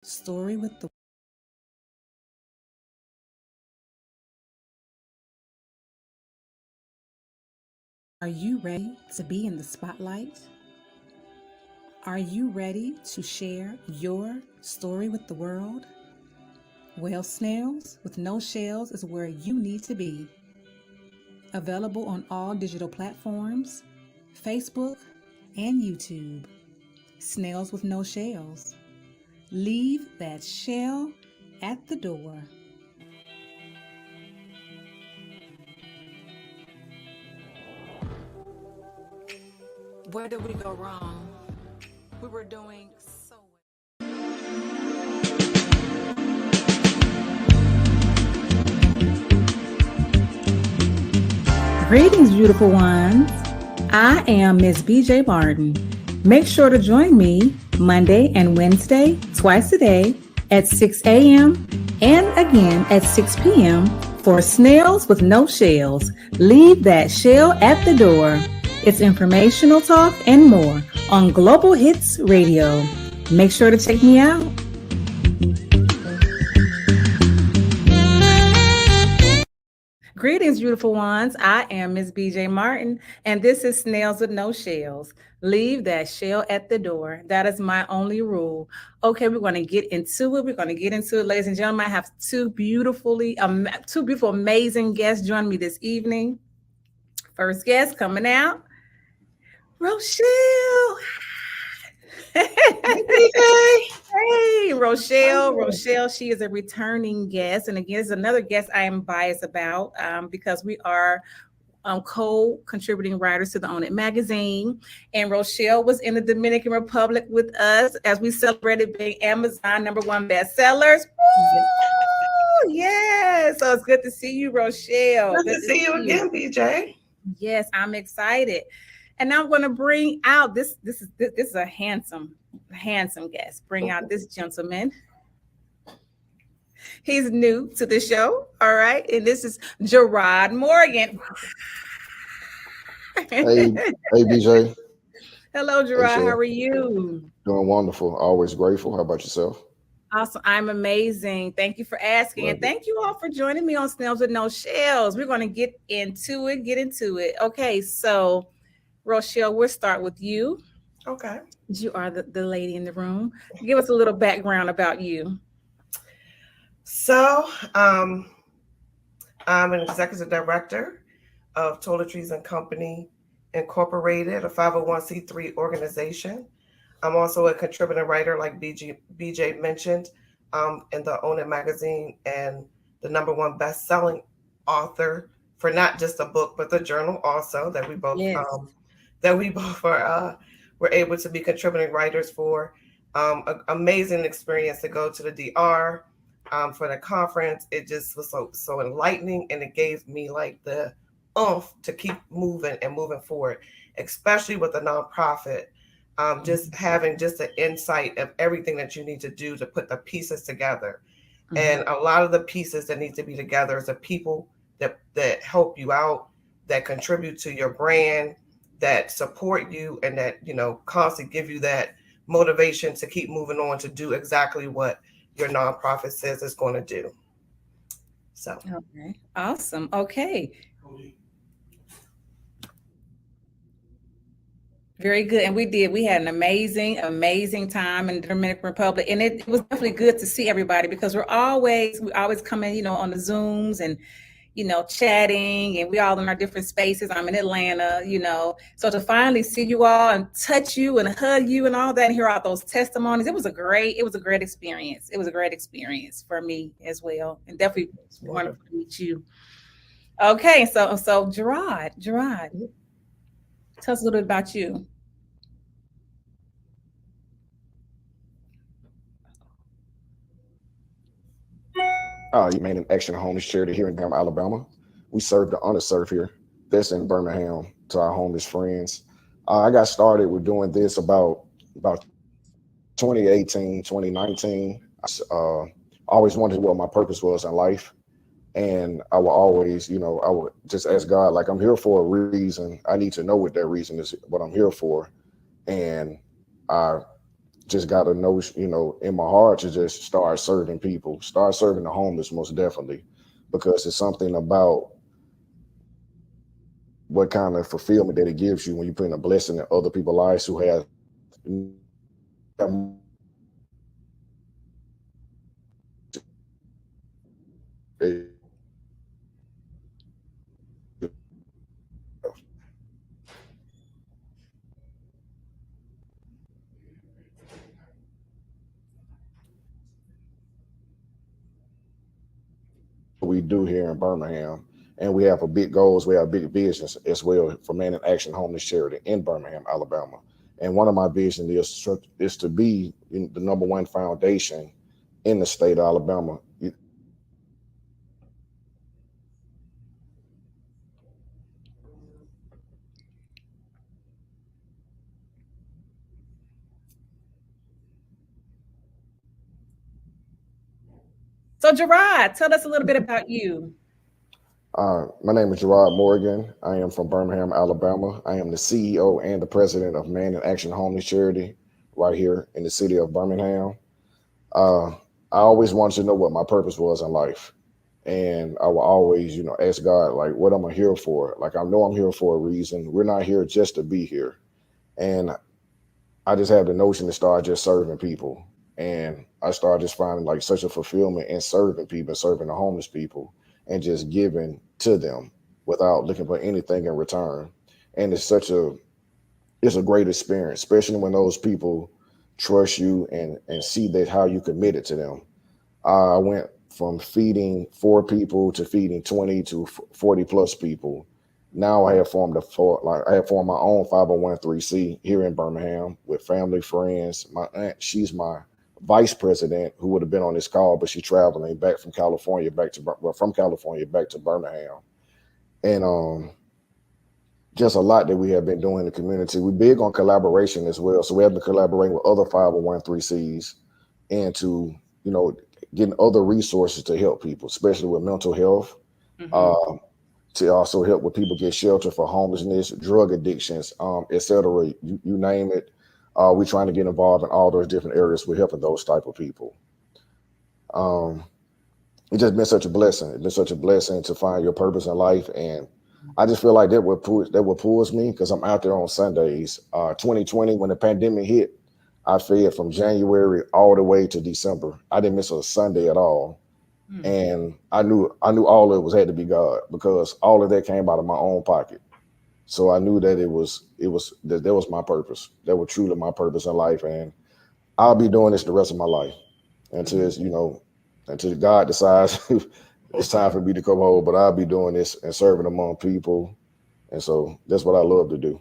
Story with the Are you ready to be in the spotlight? Are you ready to share your story with the world? Well, Snails with No Shells is where you need to be. Available on all digital platforms, Facebook and YouTube. Snails with No Shells. Leave that shell at the door. Where did we go wrong? We were doing so well. Greetings, beautiful ones. I am Miss BJ Martin. Make sure to join me Monday and Wednesday, twice a day at 6 a.m. and again at 6 p.m. for Snails with No Shells. Leave that shell at the door. It's informational talk and more on Global Hits Radio. Make sure to check me out. Greetings, beautiful ones. I am Miss BJ Martin, and this is Snails with No Shells. Leave that shell at the door. That is my only rule. Okay, we're going to get into it. Ladies and gentlemen. I have two beautiful, amazing guests joining me this evening. First guest coming out, Rochelle. Hey, Rochelle. Rochelle, she is a returning guest. And again, it's another guest I am biased about because we are co-contributing writers to the Own It magazine. And Rochelle was in the Dominican Republic with us as we celebrated being Amazon #1 bestsellers. Woo! Yeah. So it's good to see you, Rochelle. Good to see you again, BJ. Yes, I'm excited. And now I'm going to bring out this is a handsome guest. Bring out this gentleman. He's new to the show, all right? And this is Jerrod Morgan. Hey, BJ. Hello, Jerrod. How are you? Doing wonderful. Always grateful. How about yourself? Awesome. I'm amazing. Thank you for asking. And thank you all for joining me on Snails with No Shells. We're going to get into it. Okay, so Rochelle, we'll start with you. Okay. You are the lady in the room. Give us a little background about you. So, I'm an executive director of Toiletries and Company Incorporated, a 5O1c3 organization. I'm also a contributing writer, like BJ mentioned, in the Own It magazine, and the #1 best-selling author for not just a book but the journal also that we both were able to be contributing writers for. An amazing experience to go to the DR for the conference. It just was so enlightening, and it gave me like the oomph to keep moving forward, especially with a nonprofit. Just having just an insight of everything that you need to do to put the pieces together. Mm-hmm. And a lot of the pieces that need to be together is the people that help you out, that contribute to your brand, that support you, and that, constantly give you that motivation to keep moving on to do exactly what your nonprofit says it's going to do. So. Okay. Awesome. Okay. Very good. And we had an amazing time in the Dominican Republic. And it was definitely good to see everybody because we always come in, on the Zooms and, chatting, and we all in our different spaces. I'm in Atlanta, so to finally see you all and touch you and hug you and all that and hear all those testimonies, it was a great experience. It was a great experience for me as well. And definitely wonderful to meet you. Okay. So Jerrod, tell us a little bit about you. You made an action homeless charity here in Alabama. We serve the underserved here. That's in Birmingham to our homeless friends. I got started with doing this about 2018, 2019. I always wondered what my purpose was in life. And I would always, I would just ask God, like, I'm here for a reason. I need to know what that reason is, what I'm here for. And I just got a notion, in my heart to just start serving people, start serving the homeless most definitely, because it's something about what kind of fulfillment that it gives you when you put in a blessing in other people's lives who have we do here in Birmingham. And we have a big goals, we have big visions as well for Man in Action Homeless Charity in Birmingham, Alabama. And one of my visions is to be the number one foundation in the state of Alabama. So Jerrod, tell us a little bit about you. My name is Jerrod Morgan. I am from Birmingham, Alabama. I am the CEO and the president of Man in Action Homeless Charity right here in the city of Birmingham. I always wanted to know what my purpose was in life. And I will always, ask God, like, what am I here for? Like, I know I'm here for a reason. We're not here just to be here. And I just had the notion to start just serving people. And I started just finding like such a fulfillment in serving people, serving the homeless people, and just giving to them without looking for anything in return. And it's a great experience, especially when those people trust you and see that how you committed to them. I went from feeding 4 people to feeding 20 to 40 plus people. Now I have formed my own 501c3 here in Birmingham with family, friends. My aunt, she's my vice president, who would have been on this call, but she's traveling back from California from California back to Birmingham. And just a lot that we have been doing in the community. We're big on collaboration as well. So we have been collaborating with other 501c3's and to, getting other resources to help people, especially with mental health, to also help with people get shelter for homelessness, drug addictions, et cetera. You name it. We're trying to get involved in all those different areas. We're helping those type of people. It's just been such a blessing. It's been such a blessing to find your purpose in life. And I just feel like that what pulls me, because I'm out there on Sundays. 2020, when the pandemic hit, I fed from January all the way to December. I didn't miss a Sunday at all. And I knew all of it had to be God, because all of that came out of my own pocket. So I knew that that was my purpose. That was truly my purpose in life. And I'll be doing this the rest of my life until God decides it's time for me to come home. But I'll be doing this and serving among people. And so that's what I love to do.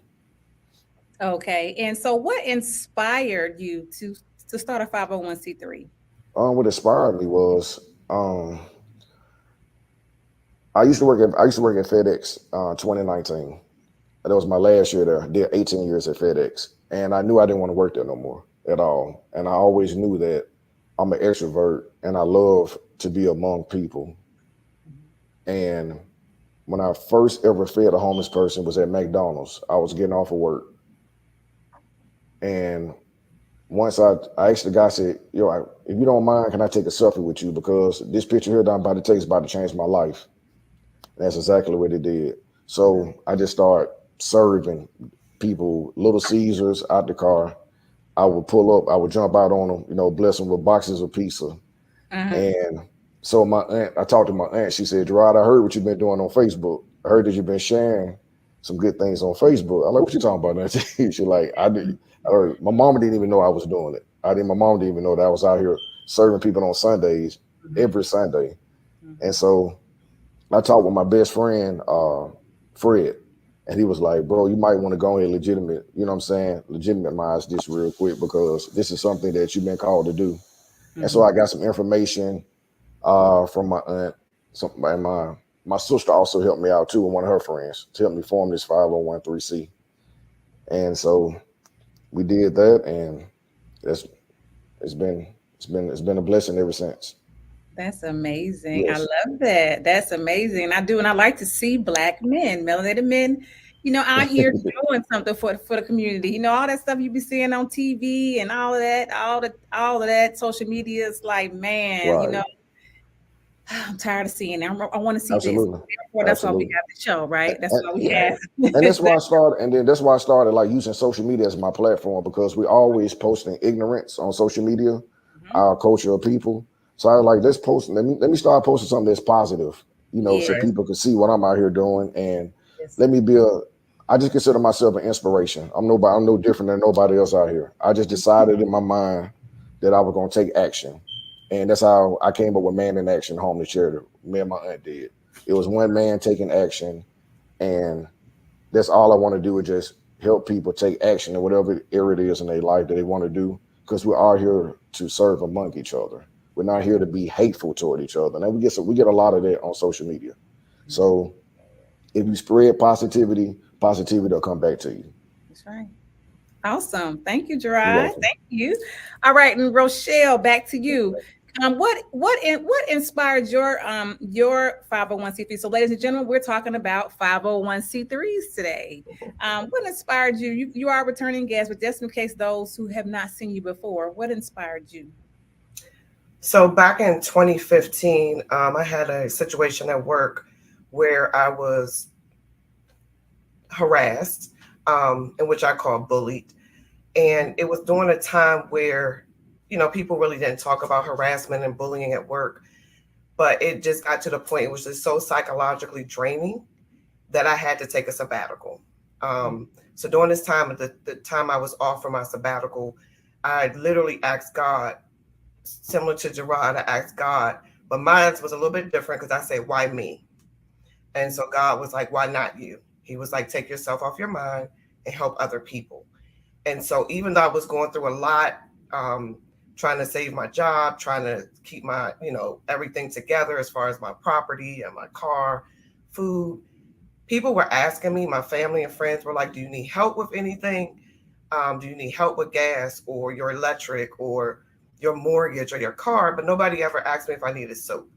Okay. And so what inspired you to start a 501c3? What inspired me was I used to work at FedEx 2019. That was my last year there. I did 18 years at FedEx. And I knew I didn't want to work there no more at all. And I always knew that I'm an extrovert and I love to be among people. And when I first ever fed a homeless person was at McDonald's. I was getting off of work. And once I asked the guy, I said, if you don't mind, can I take a selfie with you? Because this picture here that I'm about to take is about to change my life. And that's exactly what it did. So I just started serving people, Little Caesars out the car. I would pull up, I would jump out on them, bless them with boxes of pizza. And so I talked to my aunt. She said, Jerrod, I heard what you've been doing on Facebook. I heard that you've been sharing some good things on Facebook. I'm like, what you talking about? She's like, I heard, my mama didn't even know I was doing it. My mom didn't even know that I was out here serving people on Sundays, every Sunday. And so I talked with my best friend, Fred, and he was like, bro, you might want to go ahead and legitimize this real quick, because this is something that you've been called to do. And so I got some information from my aunt. And my sister also helped me out too, with one of her friends, to help me form this 501c3. And so we did that, and it's been a blessing ever since. That's amazing. Yes. I love that. That's amazing. I do. And I like to see Black men, melanated men, out here doing something for the community. All that stuff you be seeing on TV and all of that, all of that social media is like, man, Right. I'm tired of seeing it. I want to see Absolutely. this. Therefore, that's why we have the show, right? That's why we have. And that's why I started. And then that's why I started like using social media as my platform, because we always posting ignorance on social media, our culture of people. So I was like, let's post. Let me start posting something that's positive, so people can see what I'm out here doing. And let me be I just consider myself an inspiration. I'm no different than nobody else out here. I just decided in my mind that I was going to take action. And that's how I came up with Man in Action Homeless Charity. Me and my aunt did. It was one man taking action. And that's all I want to do, is just help people take action in whatever area it is in their life that they want to do. Because we are here to serve among each other. We're not here to be hateful toward each other. And we get a lot of that on social media. So if you spread positivity will come back to you. That's right. Awesome. Thank you, Jerrod. Thank you. All right, and Rochelle, back to you. What inspired your 501c3? So, ladies and gentlemen, we're talking about 501c3s today. What inspired you? You are a returning guest, but just in case those who have not seen you before, what inspired you? So back in 2015, I had a situation at work where I was harassed, in which I call bullied. And it was during a time where, people really didn't talk about harassment and bullying at work. But it just got to the point, it was just so psychologically draining that I had to take a sabbatical. So during this time, the time I was off for my sabbatical, I literally asked God, similar to Jerrod, I asked God, but mine was a little bit different because I said, why me? And so God was like, why not you? He was like, take yourself off your mind and help other people. And so even though I was going through a lot, trying to save my job, trying to keep my, everything together as far as my property and my car, food, people were asking me, my family and friends were like, do you need help with anything? Do you need help with gas or your electric or your mortgage or your car? But nobody ever asked me if I needed soap.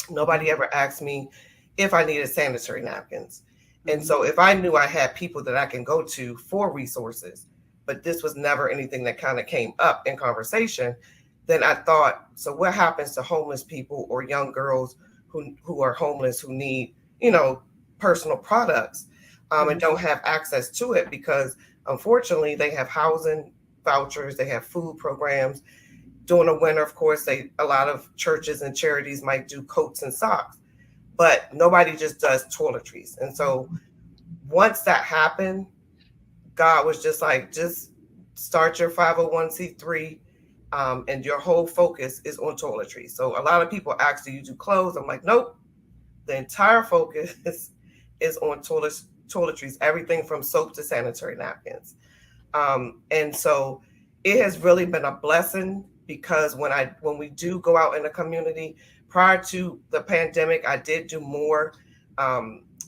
Nobody ever asked me if I needed sanitary napkins. And so if I knew I had people that I can go to for resources, but this was never anything that kind of came up in conversation, then I thought, so what happens to homeless people or young girls who are homeless, who need, personal products and don't have access to it because unfortunately they have housing vouchers, they have food programs. During the winter, of course, a lot of churches and charities might do coats and socks, but nobody just does toiletries. And so once that happened, God was just like, just start your 501c3 and your whole focus is on toiletries. So a lot of people ask, do you do clothes? I'm like, nope. The entire focus is on toiletries, everything from soap to sanitary napkins. And so it has really been a blessing because when we do go out in the community, prior to the pandemic, I did do more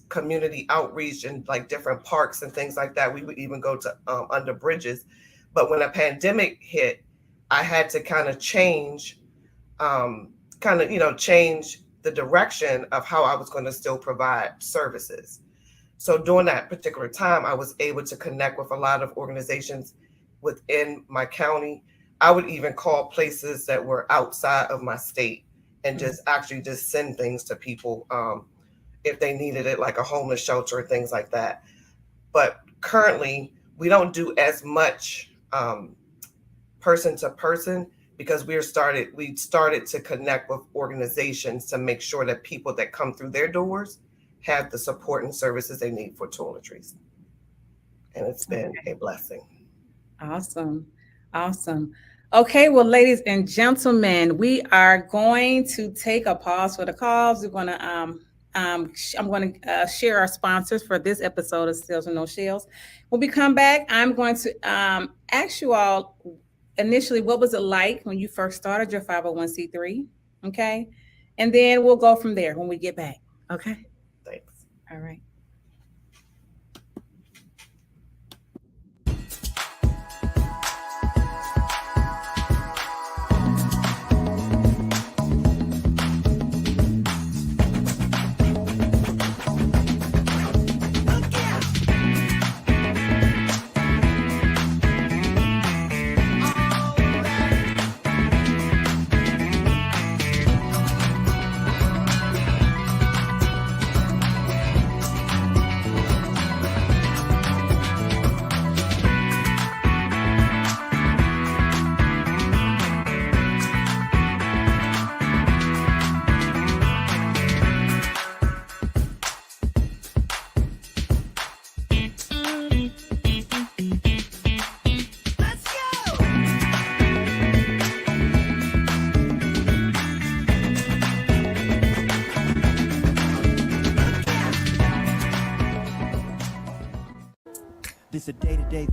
community outreach in like different parks and things like that. We would even go to under bridges. But when the pandemic hit, I had to kind of change change the direction of how I was going to still provide services. So during that particular time, I was able to connect with a lot of organizations within my county. I would even call places that were outside of my state and just send things to people if they needed it, like a homeless shelter, things like that. But currently, we don't do as much person to person because we started to connect with organizations to make sure that people that come through their doors have the support and services they need for toiletries. And it's been a blessing. Awesome. Okay, well, ladies and gentlemen, we are going to take a pause for the calls. We're going to I'm going to share our sponsors for this episode of Sales and No Shells. When we come back, I'm going to ask you all initially, what was it like when you first started your 501c3? Okay. And then we'll go from there when we get back. Okay. Thanks. All right. Hey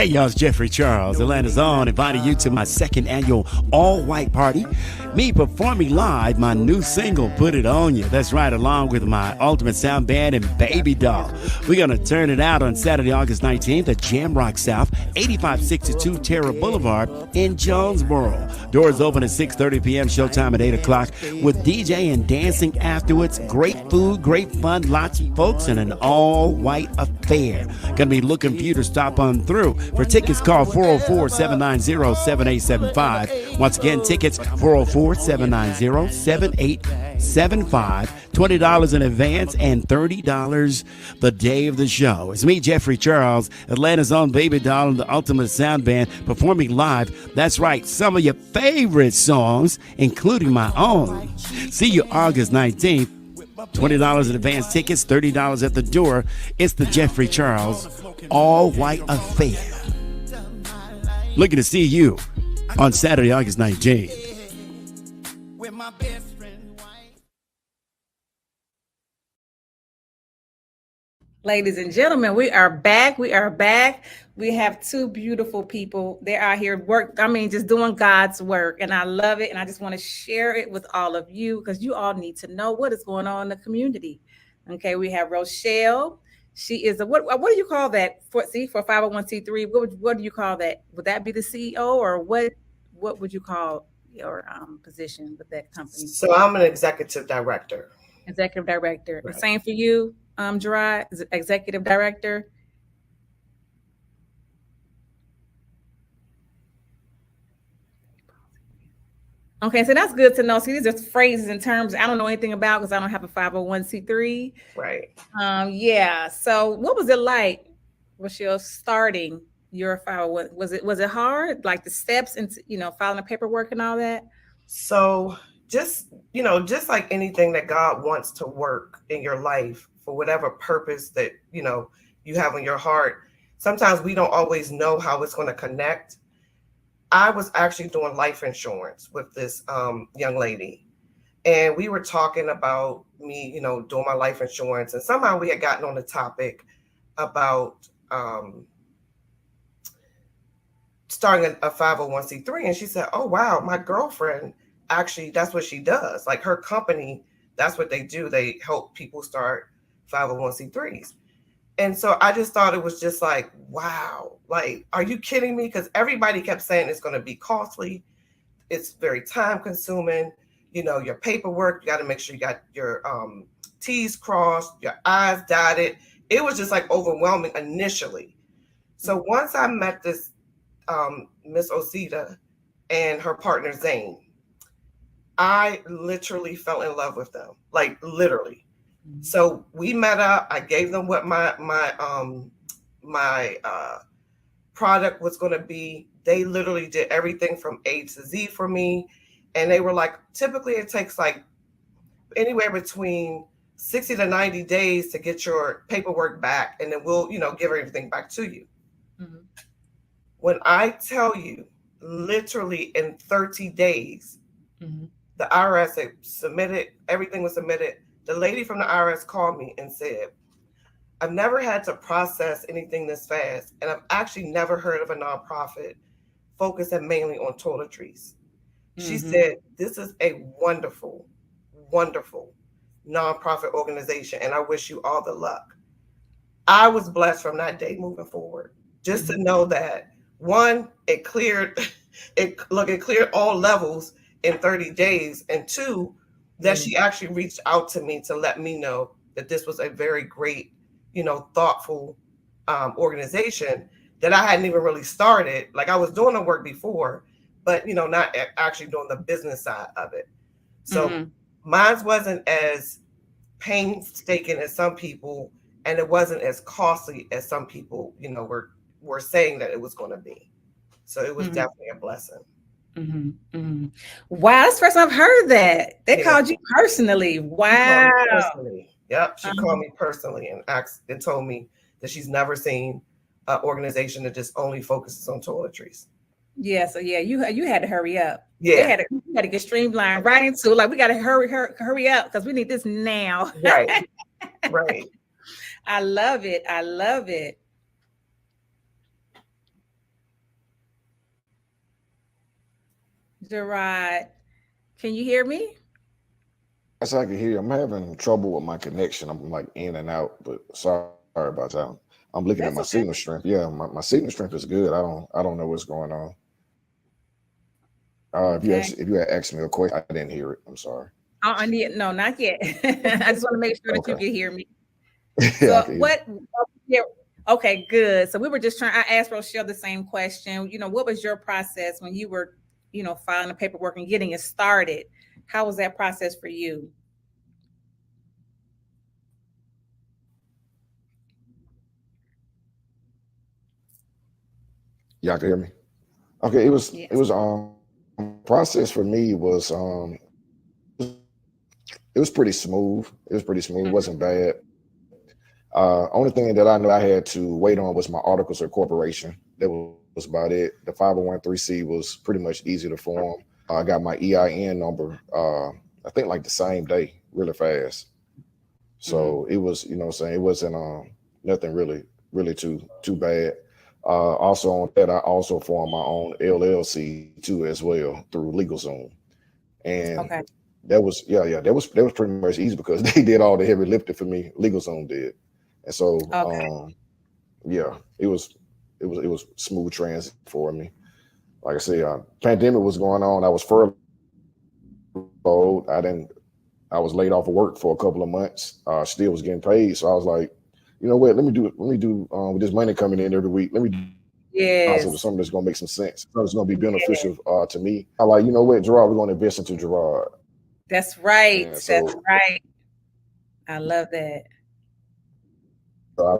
y'all, it's Jeffrey Charles, Atlanta's Own, inviting you to my second annual all-white party. Me performing live my new single, Put It On You. That's right, along with my Ultimate Sound Band and Baby Doll. We're going to turn it out on Saturday, August 19th at Jam Rock South, 8562 Terra Boulevard in Jonesboro. Doors open at 6:30 p.m., showtime at 8 o'clock with DJ and dancing afterwards. Great food, great fun, lots of folks, and an all-white affair. Gonna be looking for you to stop on through. For tickets, call 404-790-7875. Once again, tickets 404-790-7875. $20 in advance and $30 the day of the show. It's me, Jeffrey Charles, Atlanta's Own Baby Doll, and the Ultimate Sound Band performing live. That's right, some of your favorite songs, including my own. See you August 19th. $20 in advance tickets, $30 at the door. It's the Jeffrey Charles all-white affair. Looking to see you on Saturday, August 19th. Ladies and gentlemen, we are back. We are back. We have two beautiful people. They're out here just doing God's work. And I love it. And I just want to share it with all of you because you all need to know what is going on in the community. Okay, we have Rochelle. She is what do you call that? For 501c3, what do you call that? Would that be the CEO or what would you call your position with that company? So I'm an executive director. Executive director. Right. Same for you, Jerrod, executive director. Okay, so that's good to know. See, these are phrases and terms I don't know anything about because I don't have a 501c3. Right. Yeah. So what was it like, Rochelle, starting your 501? Was it hard? Like the steps and filing the paperwork and all that? So just like anything that God wants to work in your life for whatever purpose that, you have in your heart, sometimes we don't always know how it's going to connect. I was actually doing life insurance with this young lady, and we were talking about me, doing my life insurance, and somehow we had gotten on the topic about starting a 501c3, and she said, "Oh wow, my girlfriend actually that's what she does. Like her company, that's what they do. They help people start 501c3s." And so I just thought it was just like, wow, like, are you kidding me? Because everybody kept saying it's going to be costly. It's very time consuming. Your paperwork, you got to make sure you got your T's crossed, your I's dotted. It was just like overwhelming initially. So once I met this Miss Osita and her partner Zane, I literally fell in love with them, like literally. So we met up. I gave them what my product was going to be. They literally did everything from A to Z for me. And they were like, typically it takes like anywhere between 60 to 90 days to get your paperwork back. And then we'll, give everything back to you. Mm-hmm. When I tell you, literally in 30 days, mm-hmm. the IRS had submitted, everything was submitted. The lady from the IRS called me and said, "I've never had to process anything this fast, and I've actually never heard of a nonprofit focusing mainly on toiletries." Mm-hmm. She said, "This is a wonderful, wonderful nonprofit organization, and I wish you all the luck." I was blessed from that day moving forward, just mm-hmm. to know that, one, it cleared all levels in 30 days, and two, that she actually reached out to me to let me know that this was a very great, thoughtful organization that I hadn't even really started. Like I was doing the work before, but, not actually doing the business side of it. So mm-hmm. mine wasn't as painstaking as some people, and it wasn't as costly as some people, were saying that it was going to be. So it was mm-hmm. definitely a blessing. Mm-hmm, mm-hmm. Wow, that's the first I've heard that. They called you personally. Wow. Personally. Yep. She called me personally and told me that she's never seen an organization that just only focuses on toiletries. Yeah. So you had to hurry up. Yeah. You had to get streamlined right into like we got to hurry up because we need this now. Right. Right. I love it. I love it. Jerrod, can you hear me? Yes, I can hear you. I'm having trouble with my connection. I'm like in and out, but sorry about that. I'm looking at That's my okay. signal strength. Yeah, my signal strength is good. I don't know what's going on. Okay. If you had asked me a question, I didn't hear it. I'm sorry. No, not yet. I just want to make sure that you Okay. can hear me. Yeah, I So can hear you. what? Yeah, okay, good. So we were just trying. I asked Rochelle the same question. What was your process when you were, filing the paperwork and getting it started? How was that process for you? Y'all can hear me. Okay, it was Yes. process for me was it was pretty smooth. It was pretty smooth. It Mhm. wasn't bad. Only thing that I know I had to wait on was my articles of corporation. That was about it. The 501c3 was pretty much easy to form. I got my EIN number, I think like the same day, really fast. Mhm. So it was, what I'm saying, it wasn't nothing really too bad. Also on that, I also formed my own LLC too as well through LegalZoom. And Okay. that was pretty much easy because they did all the heavy lifting for me. LegalZoom did. And so Okay. yeah, it was smooth transit for me. Like I said, pandemic was going on. I was furloughed. I was laid off of work for a couple of months. Still was getting paid. So I was like, you know what, let me do with this money coming in every week. Let me do Yes. something that's gonna make some sense. Something that's gonna be beneficial to me. I like, you know what, Gerard, we're gonna invest into Gerard. That's right. And That's so right. I love that. I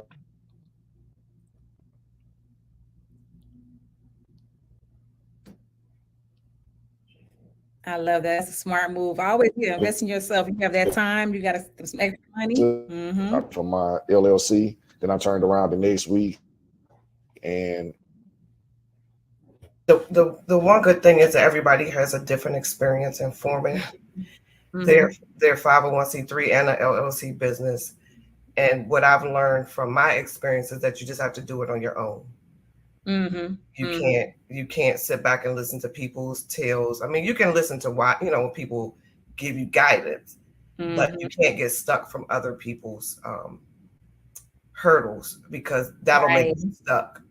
I love that. That's a smart move. I always invest in yourself. You have that time. You got some extra money. Mm-hmm. for my LLC. Then I turned around the next week and The one good thing is that everybody has a different experience in forming their Mm-hmm. their 501c3 and an LLC business. And what I've learned from my experience is that you just have to do it on your own. Mm-hmm. You Mm-hmm. can't sit back and listen to people's tales. I mean, you can listen to why, when people give you guidance, but you Mm-hmm. can't get stuck from other people's hurdles because that'll make Right. you stuck.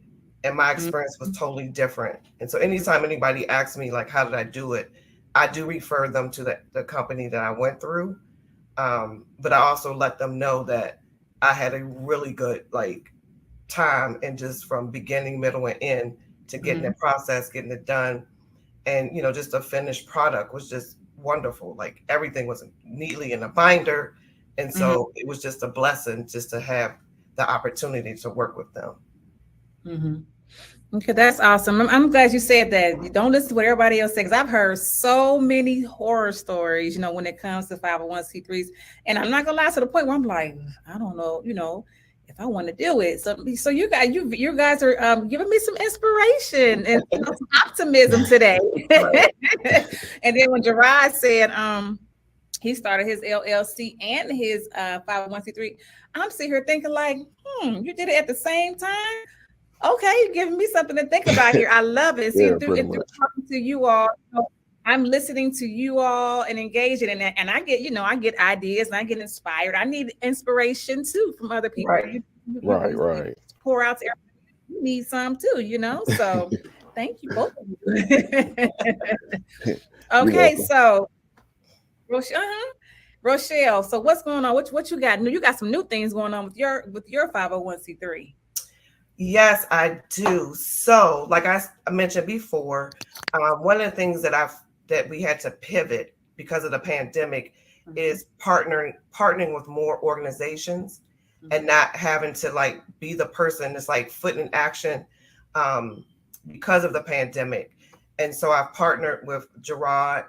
And my Mm-hmm. experience was totally different. And so anytime anybody asks me like, how did I do it? I do refer them to the company that I went through. But I also let them know that I had a really good time and just from beginning, middle, and end to getting Mm-hmm. the process, getting it done. And just the finished product was just wonderful. Like everything was neatly in a binder. And Mm-hmm. so it was just a blessing just to have the opportunity to work with them. Mm-hmm. Okay, that's awesome. I'm glad you said that. You don't listen to what everybody else says. I've heard so many horror stories, when it comes to 501c3s. And I'm not gonna lie, to the point where I'm like, I don't know, if I want to do it. So you guys are giving me some inspiration and some optimism today. Right. And then when Jerrod said he started his LLC and his 501c3, I'm sitting here thinking like, you did it at the same time. Okay, you're giving me something to think about here. I love it. See, yeah, through pretty and through much. talking to you all, I'm listening to you all and engaging in that. And I get, I get ideas and I get inspired. I need inspiration too from other people. Right. You Right. pour out to everybody. You need some too. So thank you both of you. You're Okay, welcome. so Rochelle, so what's going on? What you got? You got some new things going on with your 501c3. Yes, I do. So, like I mentioned before, one of the things that we had to pivot because of the pandemic is partnering with more organizations and not having to be the person that's foot in action because of the pandemic. And so I've partnered with Jerrod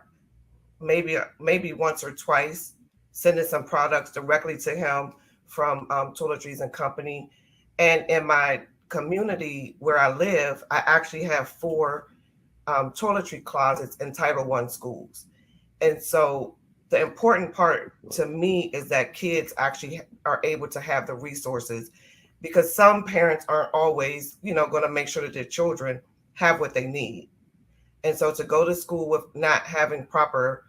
maybe once or twice, sending some products directly to him from Toiletries and Company. And in my community where I live, I actually have 4 toiletry closets in Title I schools. And so the important part to me is that kids actually are able to have the resources, because some parents aren't always, going to make sure that their children have what they need. And so to go to school with not having proper,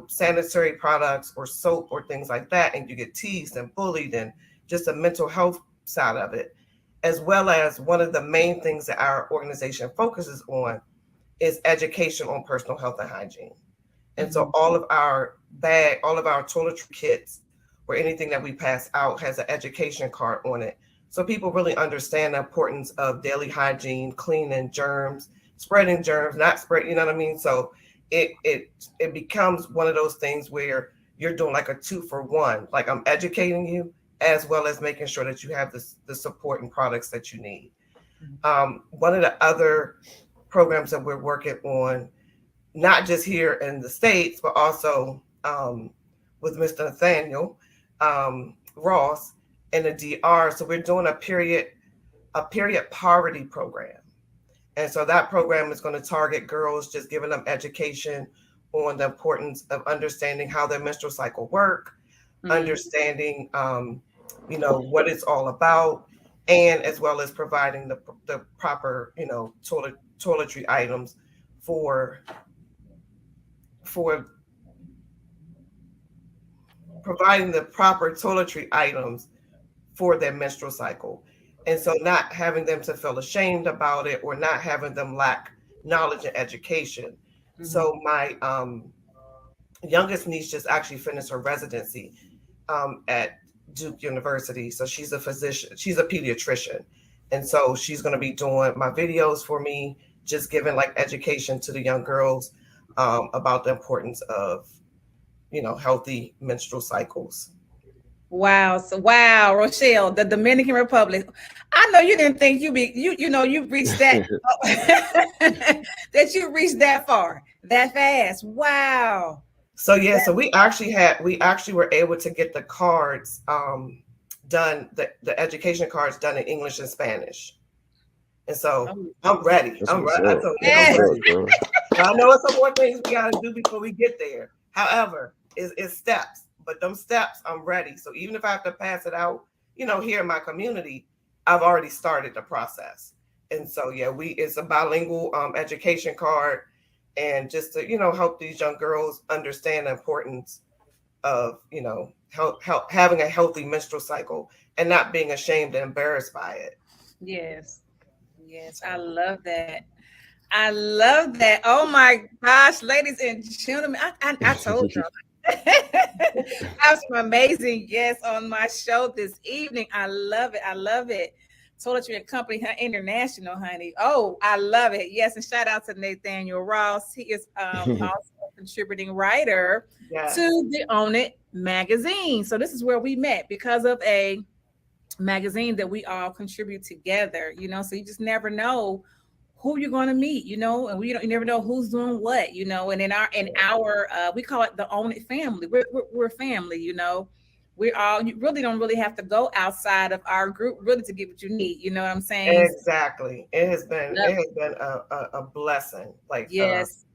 sanitary products or soap or things like that, and you get teased and bullied, and just the mental health side of it, as well as one of the main things that our organization focuses on is education on personal health and hygiene. And so all of our toiletry kits or anything that we pass out has an education card on it. So people really understand the importance of daily hygiene, cleaning germs, spreading germs, not spread, you know what I mean? So it becomes one of those things where you're doing like a 2-for-1. Like, I'm educating you as well as making sure that you have the support and products that you need. One of the other programs that we're working on, not just here in the States, but also with Mr. Nathaniel Ross in the DR. So we're doing a period poverty program. And so that program is going to target girls, just giving them education on the importance of understanding how their menstrual cycle work, understanding, what it's all about, and as well as providing the proper, toiletry items for providing the proper toiletry items for their menstrual cycle. And so not having them to feel ashamed about it, or not having them lack knowledge and education. So my youngest niece just actually finished her residency at Duke University. So she's a physician, she's a pediatrician. And so she's going to be doing my videos for me, just giving like education to the young girls about the importance of, healthy menstrual cycles. Wow. So wow, Rochelle, the Dominican Republic. I know you didn't think you reached that that you reached that far, that fast. Wow. So yeah, so we actually were able to get the cards done, the education cards done in English and Spanish. And so I'm ready. I'm ready. I know it's some more things we gotta do before we get there. However, it's steps. But them steps, I'm ready. So even if I have to pass it out, here in my community, I've already started the process. And so, yeah, it's a bilingual education card, and just to, help these young girls understand the importance of, having a healthy menstrual cycle and not being ashamed and embarrassed by it. Yes. I love that. Oh my gosh, ladies and gentlemen, I told you. Have some amazing guests on my show this evening. I love it. Toiletry and Company International, honey. Oh, I love it. Yes, and shout out to Nathaniel Ross. He is also a contributing writer to the Own It magazine. So this is where we met, because of a magazine that we all contribute together. So you just never know who you're going to meet, and you never know who's doing what, and in our we call it the Own It family. We're family, we're all, you really don't really have to go outside of our group really to get what you need. You know what I'm saying? Exactly. It has been a blessing, like yes,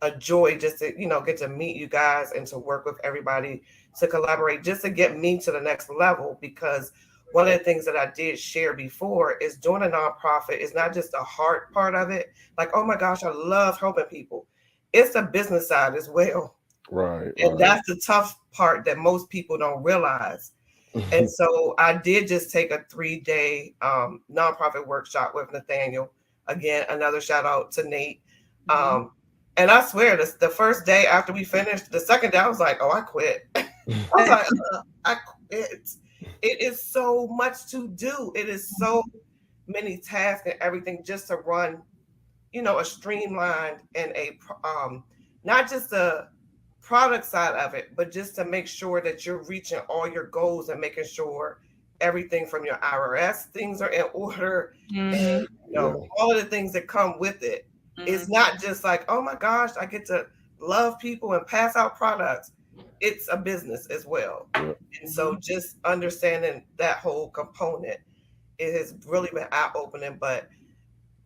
a joy just to, get to meet you guys and to work with everybody, to collaborate, just to get me to the next level. Because one of the things that I did share before is doing a nonprofit is not just the heart part of it. Like, oh my gosh, I love helping people. It's the business side as well. Right. And that's the tough part that most people don't realize. And so I did just take a 3-day nonprofit workshop with Nathaniel. Again, another shout out to Nate. And I swear, the first day after we finished, the second day I was like, oh, I quit. I was like, I quit. It is so much to do. It is so many tasks and everything just to run, a streamlined and a not just a product side of it, but just to make sure that you're reaching all your goals and making sure everything from your IRS things are in order, and all of the things that come with it. It's not just like, oh my gosh, I get to love people and pass out products. It's a business as well. And so just understanding that whole component, it has really been eye-opening. But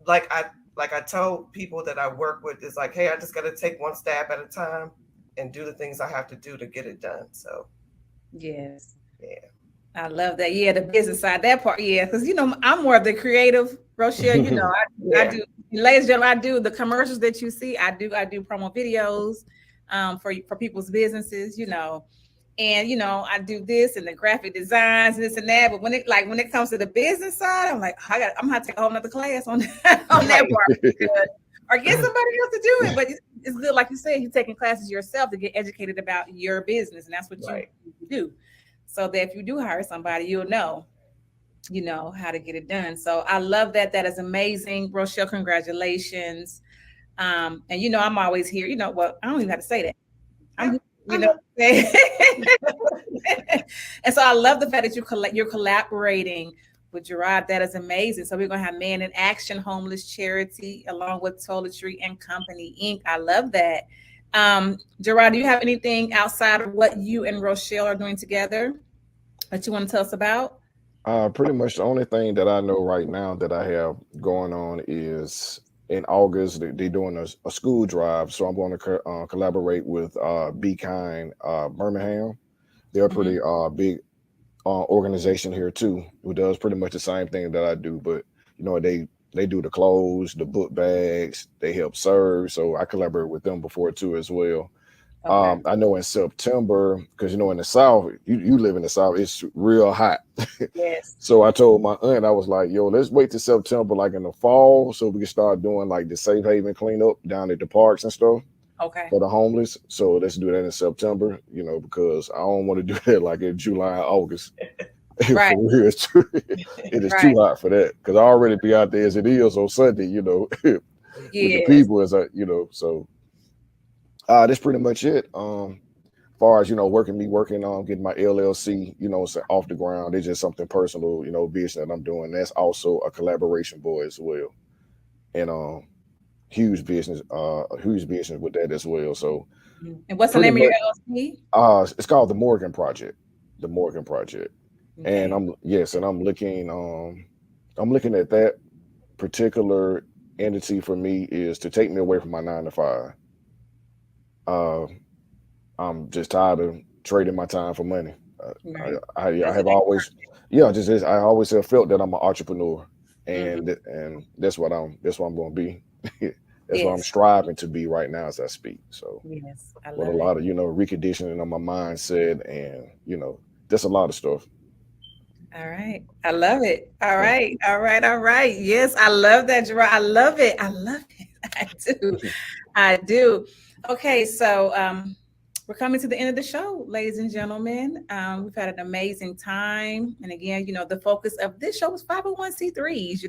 like I tell people that I work with, is like, hey, I just got to take one stab at a time. do the things I have to do to get it done. So Yes. yeah. I love that. Yeah, the business side, that part. Yeah, because I'm more of the creative, Rochelle. I do, ladies and gentlemen, I do the commercials that you see. I do promo videos for people's businesses. And I do this and the graphic designs and this and that. But when it comes to the business side, I'm like, I'm gonna have to take a whole nother class on that part, or get somebody else to do it. But it's good, like you said, you're taking classes yourself to get educated about your business, and that's what you do. So that if you do hire somebody, you'll know how to get it done. So I love that. That is amazing, Rochelle. Congratulations. And I'm always here. Well, I don't even have to say that. I'm and so I love the fact that you're collaborating with Jerrod. That is amazing. So we're gonna have Man in Action Homeless Charity along with Toiletry and Company Inc. I love that. Jerrod, do you have anything outside of what you and Rochelle are doing together that you want to tell us about? Pretty much the only thing that I know right now that I have going on is in August they're doing a school drive, so I'm going to collaborate with Be Kind Birmingham. They're a pretty big organization here too, who does pretty much the same thing that I do, but they do the clothes, the book bags, they help serve, so I collaborate with them before too as well. Okay. I know in September, because in the South, you live in the South, it's real hot. Yes. So I told my aunt, I was like, yo, let's wait till September, like in the fall, so we can start doing like the safe haven cleanup down at the parks and stuff. Okay. For the homeless. So let's do that in September, because I don't want to do that like in July, August. Right. For real, it is too hot for that, because I already be out there as it is on Sunday, with the people as so that's pretty much it. As far as working on getting my LLC, off the ground. It's just something personal, business that I'm doing. That's also a collaboration, boy, as well, and huge business with that as well. So, and what's the name of your LLC? It's called the Morgan Project. The Morgan Project, okay. And I'm looking at that particular entity for me is to take me away from my 9 to 5. I'm just tired of trading my time for money. Right. I have always, I always have felt that I'm an entrepreneur, and that's what I'm going to be. That's what I'm striving to be right now as I speak. So I with a lot of reconditioning on my mindset, and that's a lot of stuff. All right, I love it. All right. Yes, I love that, Jerrod. I love it. I do. Okay, so we're coming to the end of the show, ladies and gentlemen. We've had an amazing time, and again, the focus of this show was 5O1c3's,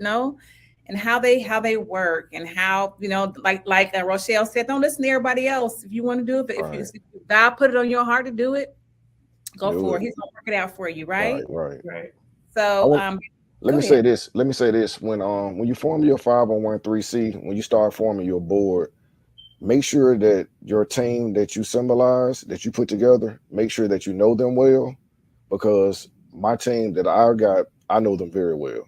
and how they work, and how like Rochelle said, don't listen to everybody else. If you want to do it, but if God put it on your heart to do it, go for it. He's gonna work it out for you, right? Right. So let me say this. When you form your 501c3, when you start forming your board, make sure that your team that you symbolize, that you put together, make sure that you know them well, because my team that I got, I know them very well,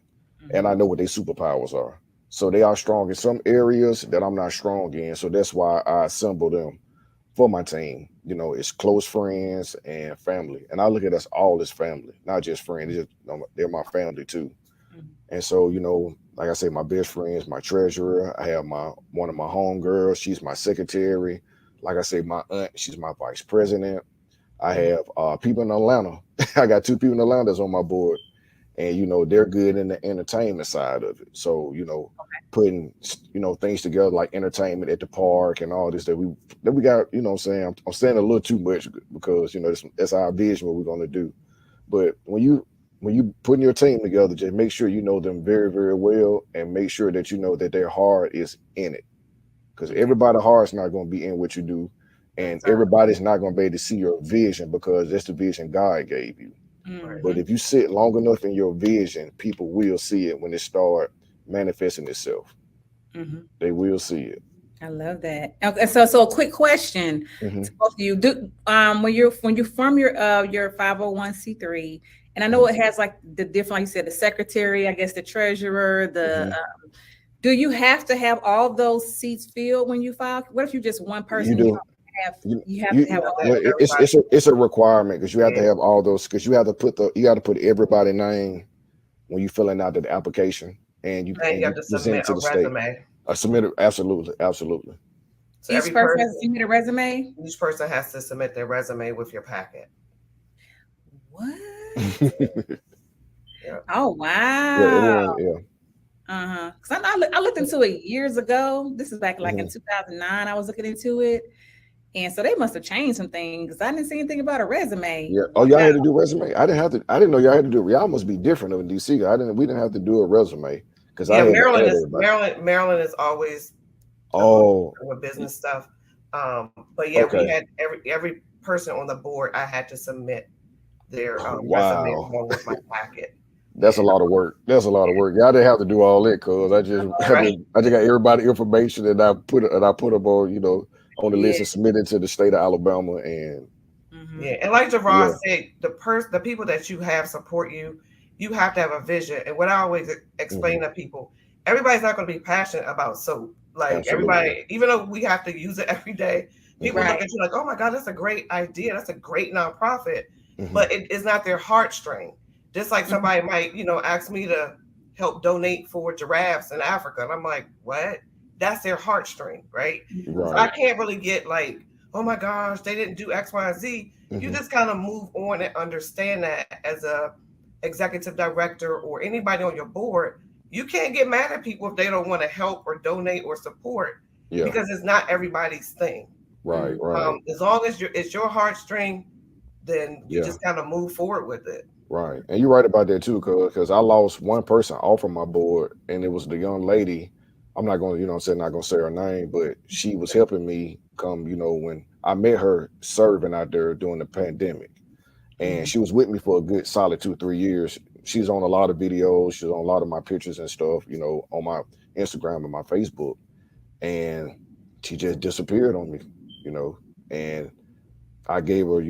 and I know what their superpowers are. So they are strong in some areas that I'm not strong in. So that's why I assemble them for my team. It's close friends and family, and I look at us all as family, not just friends. They're my family too. And so, like I say, my best friend is my treasurer. I have one of my homegirls. She's my secretary. Like I say, my aunt, she's my vice president. I have people in Atlanta. I got 2 people in Atlanta that's on my board, and they're good in the entertainment side of it. So putting things together like entertainment at the park and all this that we got. I'm saying I'm saying a little too much because that's our vision, what we're going to do. But when you putting your team together, just make sure you know them very, very well, and make sure that you know that their heart is in it, because everybody's heart's not going to be in what you do, and everybody's not going to be able to see your vision, because that's the vision God gave you. But if you sit long enough in your vision, people will see it when it start manifesting itself. They will see it. I love that. Okay, so a quick question to both of you: do when you form your 501c3, and I know it has like the different, like you said, the secretary, I guess the treasurer, do you have to have all those seats filled when you file? What if you're just one person? You do. You have to have all well, that. it's a requirement because you have to have all those because you have to put everybody's name when you're filling out the application and you have to present it submit to a the state. resume. Submit it, absolutely. So Each person has to submit a resume. Each person has to submit their resume with your packet. What? Yeah. Oh wow. Yeah. Because I looked into it years ago. This is back like in 2009. I was looking into it, and so they must have changed some things. I didn't see anything about a resume. Yeah. Oh, y'all had to do resume. I didn't know y'all had to do. Y'all must be different in DC. We didn't have to do a resume because Maryland is always with business stuff. But yeah, we had every person on the board. I had to submit their resume along with my packet. That's a lot of work. Y'all didn't have to do all that because I just got everybody information and I put them on, on the list and submitted to the state of Alabama and and like Jerrod said, the people that you have support you. You have to have a vision. And what I always explain to people, everybody's not going to be passionate about soap. Like everybody, even though we have to use it every day, people look at you like, oh my God, that's a great idea. That's a great nonprofit. But it is not their heartstring. Just like somebody might, ask me to help donate for giraffes in Africa. And I'm like, what? That's their heartstring, right? So I can't really get like, oh my gosh, they didn't do X, Y, and Z. You just kind of move on and understand that as a executive director or anybody on your board, you can't get mad at people if they don't want to help or donate or support because it's not everybody's thing. Right. As long as it's your heartstring, then you just kind of move forward with it. Right. And you're right about that too, because I lost one person off of my board and it was the young lady. I'm not going to, not going to say her name, but she was helping me come, when I met her serving out there during the pandemic. And she was with me for a good solid 2-3 years. She's on a lot of videos. She's on a lot of my pictures and stuff, on my Instagram and my Facebook. And she just disappeared on me, and I gave her,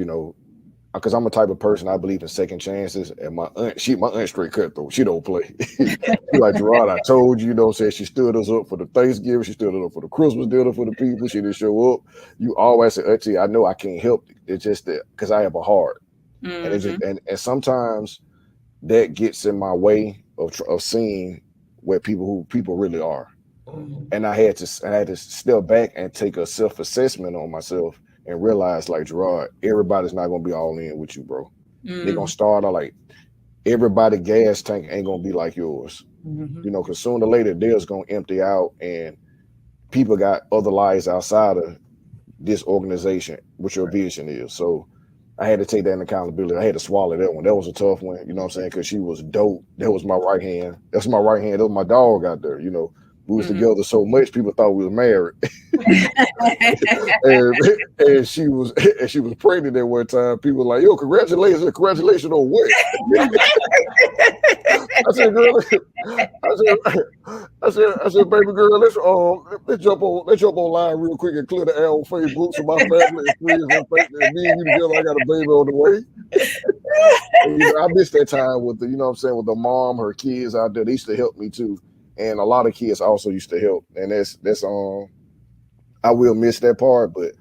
because I'm a type of person, I believe in second chances. And my aunt straight cutthroat. She don't play. She like, Jerrod, I told you, said she stood us up for the Thanksgiving. She stood us up for the Christmas dinner for the people. She didn't show up. You always say, Auntie, I know I can't help it. It's just that because I have a heart. And it's just, and sometimes that gets in my way of seeing what people really are. And I had to step back and take a self-assessment on myself and realize, like, Jerrod, everybody's not gonna be all in with you, bro. They're gonna start out like everybody gas tank ain't gonna be like yours. Because sooner or later theirs gonna empty out and people got other lives outside of this organization, which your vision is. So I had to take that in accountability. I had to swallow that one. That was a tough one, you know what I'm saying? Because she was dope. That was my right hand. That's my right hand. That was my dog out there, We was together so much, people thought we was married. and she was pregnant at one time. People were like, yo, congratulations on what? I said, girl, I said, baby girl, let's jump online real quick and clear the air on Facebook so my family and friends don't think that me and you together, I got a baby on the way. And, I missed that time with the, with the mom, her kids out there. They used to help me too. And a lot of kids also used to help. And that's I will miss that part, but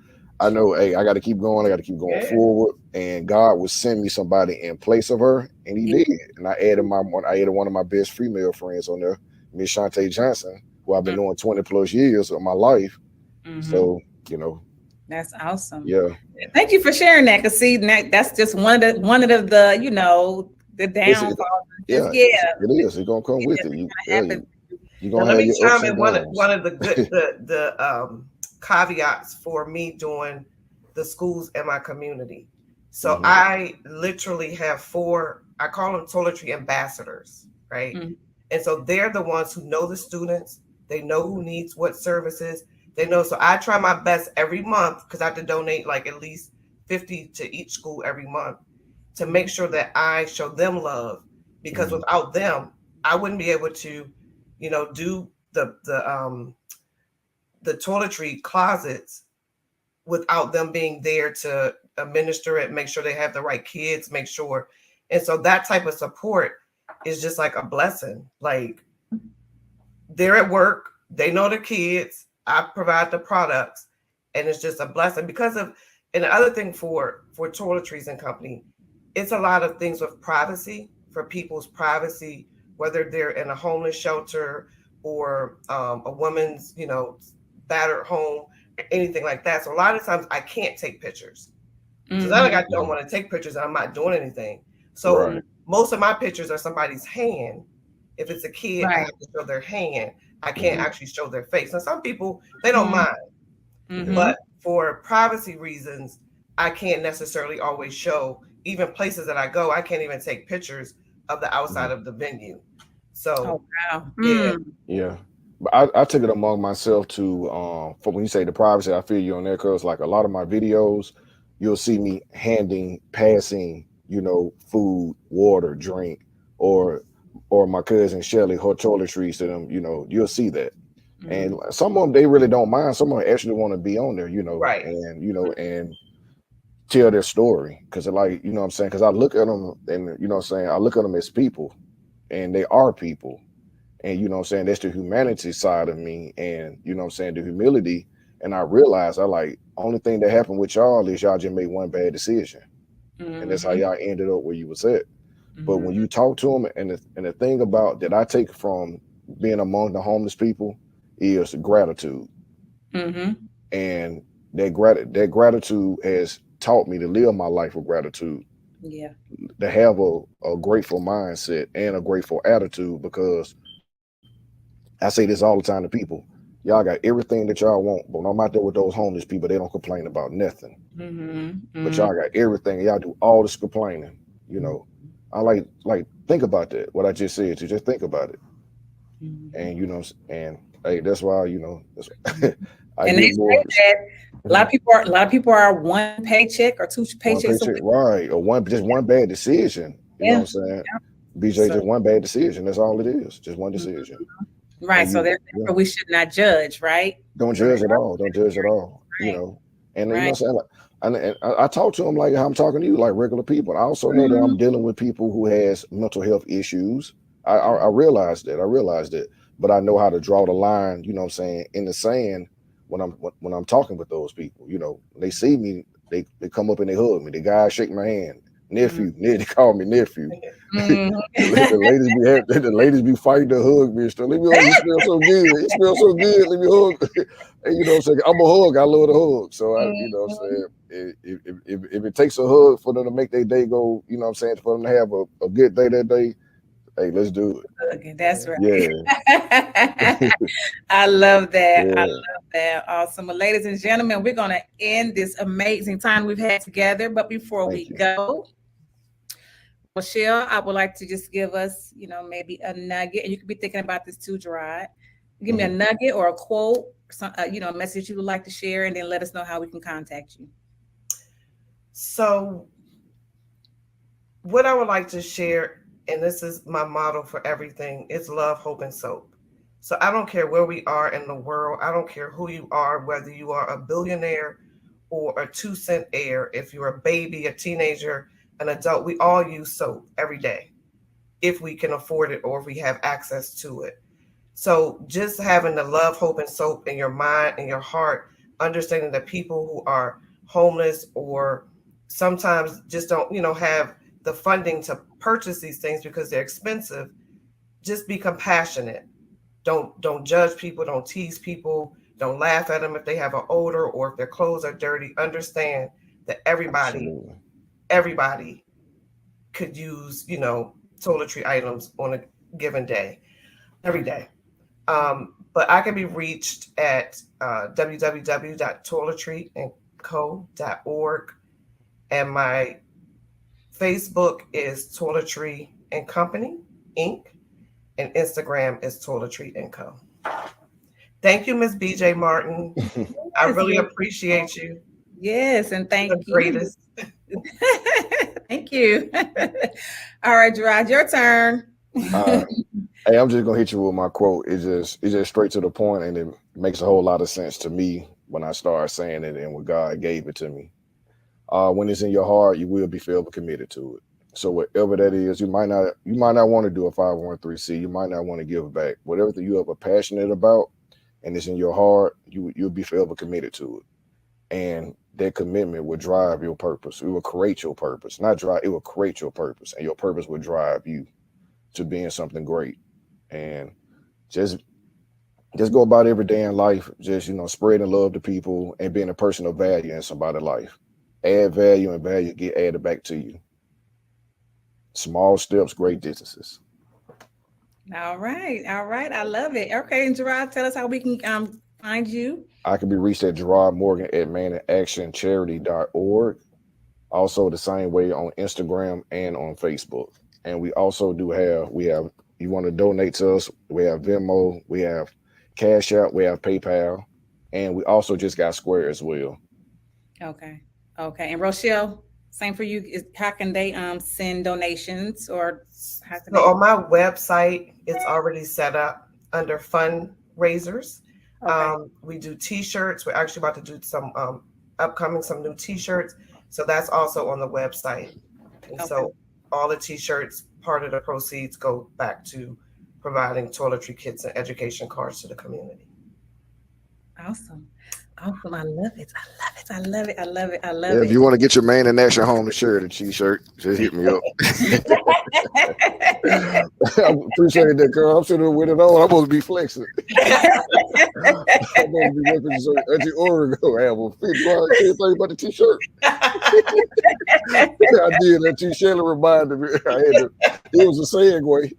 I know, hey, I got to keep going. I got to keep going forward. And God would send me somebody in place of her, and He did. And I added one of my best female friends on there, Miss Shantae Johnson, who I've been knowing 20 plus years of my life. So, that's awesome. Yeah. Thank you for sharing that. Cause see, that's just one of the the downfalls. It is. It's gonna come with it. You're gonna have your ups and downs. One of the good the caveats for me doing the schools in my community. So I literally have 4, I call them toiletry ambassadors, right? And so they're the ones who know the students. They know who needs what services. They know. So I try my best every month, because I have to donate like at least 50 to each school every month, to make sure that I show them love, because without them, I wouldn't be able to, do the toiletry closets without them being there to administer it, make sure they have the right kids, make sure. And so that type of support is just like a blessing. Like, they're at work, they know the kids, I provide the products, and it's just a blessing because of. And the other thing for Toiletries and Company, it's a lot of things with privacy, for people's privacy, whether they're in a homeless shelter or a woman's, battered home, anything like that. So a lot of times I can't take pictures. So it's not like I don't want to take pictures and I'm not doing anything. So most of my pictures are somebody's hand. If it's a kid, I have to show their hand. I can't actually show their face. And some people, they don't mind. But for privacy reasons, I can't necessarily always show, even places that I go, I can't even take pictures of the outside of the venue. So, yeah. But I took it among myself to, for when you say the privacy, I feel you on there, because like a lot of my videos, you'll see me passing, food, water, drink, or my cousin Shelly, her toiletries to them, you'll see that. And some of them, they really don't mind. Some of them actually want to be on there, right. And, and tell their story. Cause like, what I'm saying? Cause I look at them and, I look at them as people, and they are people. And, that's the humanity side of me. And, the humility. And I realized only thing that happened with y'all is y'all just made one bad decision. And that's how y'all ended up where you was at. But when you talk to them, and the thing about that I take from being among the homeless people is gratitude. And that gratitude has taught me to live my life with gratitude. Yeah. To have a grateful mindset and a grateful attitude, because I say this all the time to people. Y'all got everything that y'all want, but when I'm out there with those homeless people, they don't complain about nothing. But y'all got everything. Y'all do all this complaining. I like think about that. What I just said, to just think about it. And and hey, that's why I and get more. A lot of people are one paycheck or two paychecks away. Right, or just one bad decision. You know what I'm saying? BJ, just one bad decision. That's all it is. Just one decision. Right. So therefore we should not judge, right? Don't judge at all. Don't judge at all. Right. And you know what I'm saying? And I talk to them like how I'm talking to you, like regular people. I also know that I'm dealing with people who has mental health issues. I realize that. But I know how to draw the line, you know what I'm saying, in the sand when I'm talking with those people. They see me, they come up and they hug me. The guys shake my hand. Nephew, they call me nephew. The ladies be fighting to hug me and stuff. Let me hug. You smell so good. You smell so good. Let me hug. And you know what I'm saying? I'm a hug. I love to hug. So you know what I'm saying? If it takes a hug for them to make their day go, you know what I'm saying, for them to have a good day that day, hey, let's do it. Okay, that's right. Yeah. I love that. Yeah. I love that. Awesome. Well, ladies and gentlemen, we're going to end this amazing time we've had together. But before we go, Rochelle, I would like to just give us, maybe a nugget, and you could be thinking about this too, Jerrod. Give me a nugget or a quote, a message you would like to share, and then let us know how we can contact you. So what I would like to share, and this is my motto for everything, is love, hope, and soap. So I don't care where we are in the world. I don't care who you are, whether you are a billionaire or a 2-cent heir, if you're a baby, a teenager, an adult, we all use soap every day if we can afford it or if we have access to it. So just having the love, hope, and soap in your mind and your heart, understanding that people who are homeless or sometimes just don't, have the funding to purchase these things because they're expensive, just be compassionate. Don't judge people, don't tease people, don't laugh at them if they have an odor or if their clothes are dirty. Understand that everybody could use, toiletry items on a given day, every day. But I can be reached at www.toiletryandco.org. And my Facebook is Toiletry and Company, Inc. And Instagram is Toiletry and Co. Thank you, Miss BJ Martin. I really appreciate you. Yes, and thank you. Greatest. Thank you. All right, Jerrod, your turn. Hey, I'm just gonna hit you with my quote. It's just straight to the point, and it makes a whole lot of sense to me when I start saying it and when God gave it to me. When it's in your heart, you will be forever committed to it. So whatever that is, you might not want to do a 5O1c3. You might not want to give back. Whatever you are passionate about, and it's in your heart, you'll be forever committed to it. and that commitment will drive your purpose. It will create your purpose, not drive. It will create your purpose, and your purpose will drive you to being something great. And just go about every day in life, just spreading love to people and being a person of value in somebody's life. Add value, and value get added back to you. Small steps, great distances. All right. I love it. Okay, and Jerrod, tell us how we can find you. I can be reached at Jerrod Morgan at manandactioncharity.org. Also the same way on Instagram and on Facebook. And we also you want to donate to us, we have Venmo, we have Cash App, we have PayPal, and we also just got Square as well. Okay. And Rochelle, same for you. How can they send donations, or how can So on my website, it's already set up under fundraisers. Okay. We do T-shirts. We're actually about to do some some new T-shirts. So that's also on the website. And so all the T-shirts, part of the proceeds go back to providing toiletry kits and education cards to the community. Awesome. I love it. Yeah, if you want to get your Man in Action Home Charity T-shirt, just hit me up. I appreciate that, girl. I'm sitting there with it on. I'm supposed to be flexing. I'm supposed to be working so Auntie Oregon have a fit. Can't think about the T-shirt. I did. That T-shirt reminded me. It was a segue.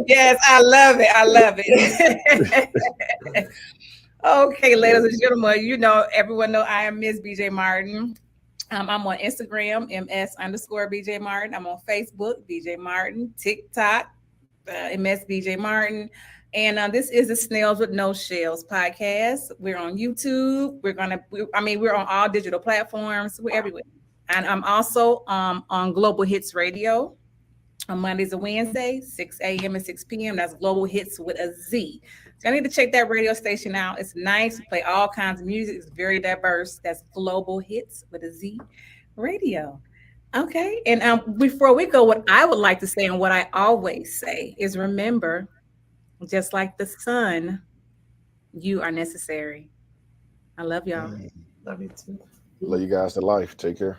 Yes, I love it. Okay, ladies and gentlemen, everyone know I am Miss BJ Martin. I'm on Instagram, ms_BJ Martin. I'm on Facebook, BJ Martin, TikTok, MS BJ Martin. And this is the Snails with No Shells podcast. We're on YouTube. We're on all digital platforms. We're everywhere. And I'm also on Global Hits Radio on Mondays and Wednesdays, 6 a.m. and 6 p.m. That's Global Hits with a Z. So I need to check that radio station out. It's nice. We play all kinds of music. It's very diverse. That's Global Hits with a Z radio. Okay. And before we go, what I would like to say and what I always say is remember, just like the sun, you are necessary. I love y'all. Love you too. Love you guys to life. Take care.